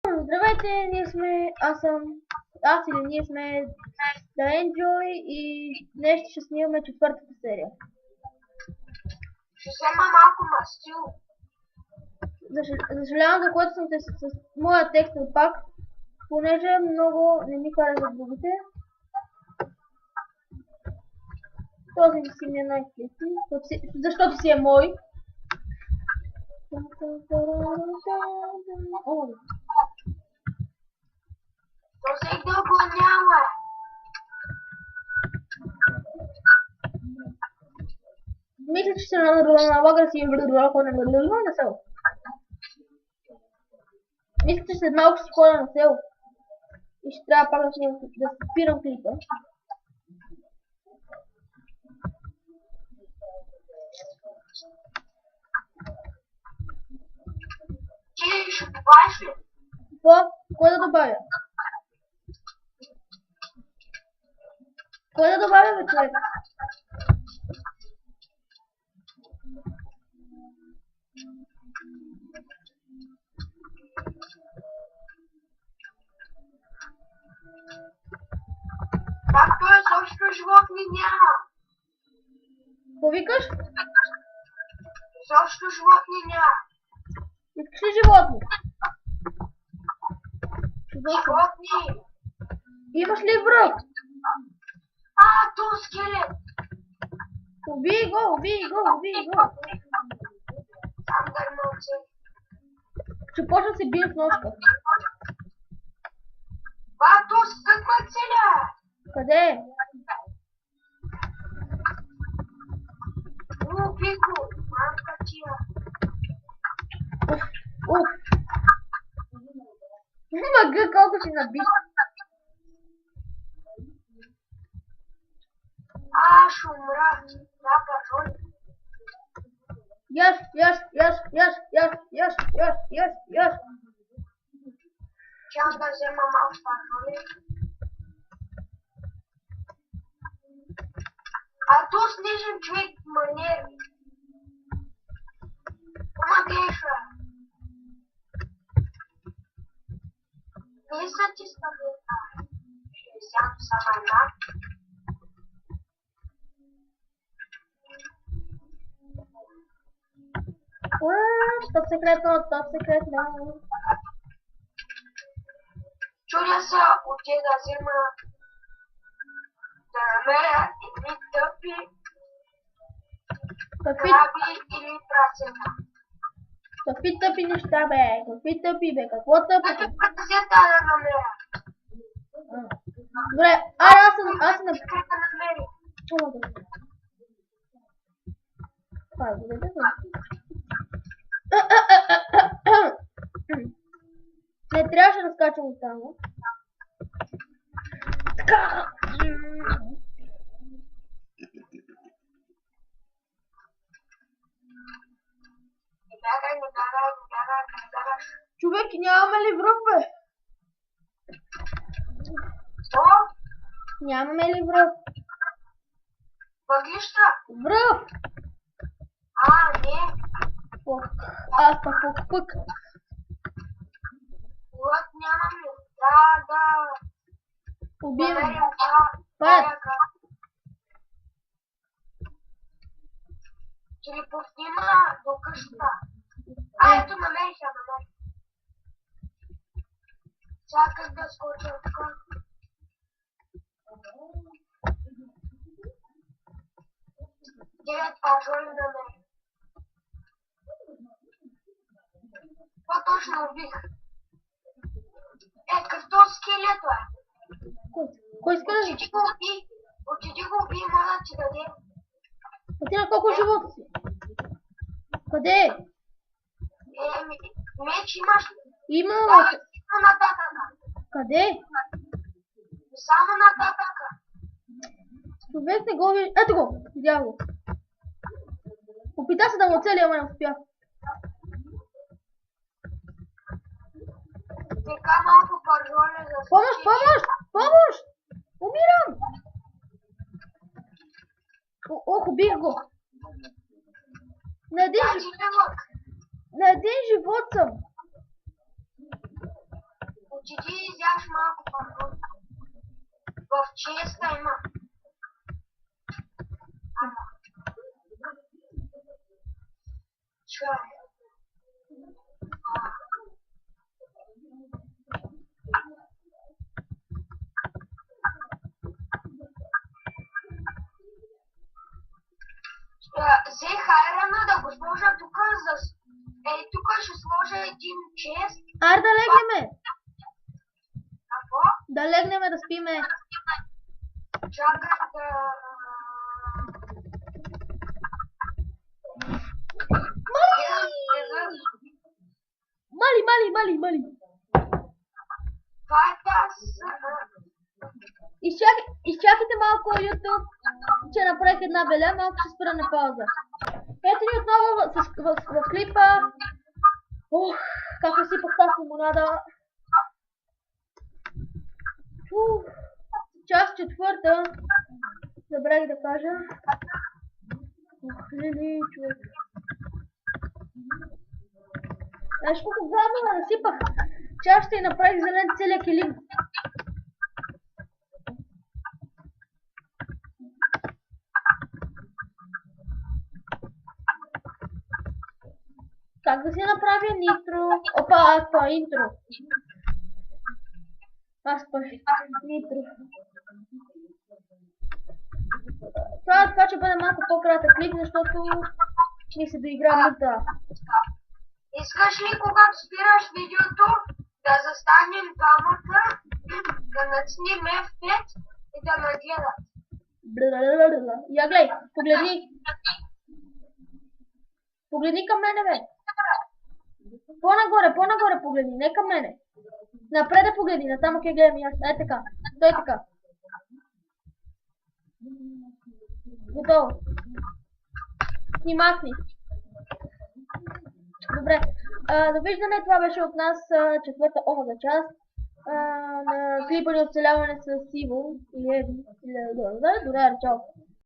Здравейте, ние сме The Enjoy и днес ще снимаме четвъртата серия. Ще взема малко мастил. Съжалявам, за което съм с моя текст пак, понеже много не ми харесват другите. Този си ми е най-клети, защото си е мой. Този дълго няма. Мисля, че се налага да си на село. Мисля, че след малко ще ходя на село. И ще трябва пак да спирам клипа. Ти ще добавиш ли? Какво? Кое да добавя? Кое да добавя, бе, човек? Както е, също животни няма. Какво викаш? Също животни няма. Искаш ли животни? Животни. Имаш ли връх? То скелет. Убий го! Сам дърмълце. Ще почна се бие с ножка. То с каква целя? Къде? Бико. Мамка тия. Уф. Мъгъ, колко си наби. Ще умра. Да, пържоли. Яш. Чак да взема малко пържоли. То снежен човек манери. Помагайша. Не са ти стабилна. Ще взям сама една. Топ секретно. Чудя се отида да взема да намеря едни тъпи краби или прасета. Какви тъпи неща, бе? Какви тъпи, бе? Какво тъпи? Тъпи прасета да намеря. Добре, аз съм Как да намери? Не трябваше да скачам от там. Така. Бягаш. Човек, нямаме ли връх, бе? Що? Нямаме ли връх? Въглища? Връх! Не. Аз пък. Вот нямаме. Да. Убивам. Ще ли повтима до къщата? Ето намерих. Чакай да скоча тук. Девет пържоли намерих. Какво точно убих? Като скелето е. Кой скелет? Отиди го уби, може да ти даде. Ти на колко живота си? Къде? Меч имаш ли? Имам. Само нататък. Къде? Само нататък. Човек не го вижда. Ето го, видя го. Опита се да му оцели, ама не успя. Така малко пържоли за Помощ! Умирам! Ох, убих го. На един живот съм. Отиди и изяш малко памук. В честа има. Чай. Взех айрана да го сложа тук за... Ей, тук ще сложа един чест. Аре да легнеме! Какво? Да легнеме да спиме. Чакай да... Мали! Това е тази... Изчакайте малко YouTube, че направих една беля, малко ще спра на пауза. Ето ни отново в клипа. Ох, как насипах тази лимонада. Част четвърта. Забравих да кажа. Ох, лили, човек. Знаеш колко грамма насипах чашата и направих зелен целия килим. Как да си направя нитро? Опа, това интро. Аз пък нитро. Това ще бъде малко по-кратък клип, защото ми се доигра мута. Искаш ли, когато спираш видеото, да застанем двамата, да нацнем F5 и да нагледат? Я гледай, погледни. Погледни към мене, бе. По-нагоре погледни, не към мене. Напред да погледни, натам ке гледам и аз. Ей така, стой така. Готово. И махни. Добре. Довиждане, това беше от нас четвърта омага част. На клипа ни оцеляване с Иво или Еди. Добре, чао.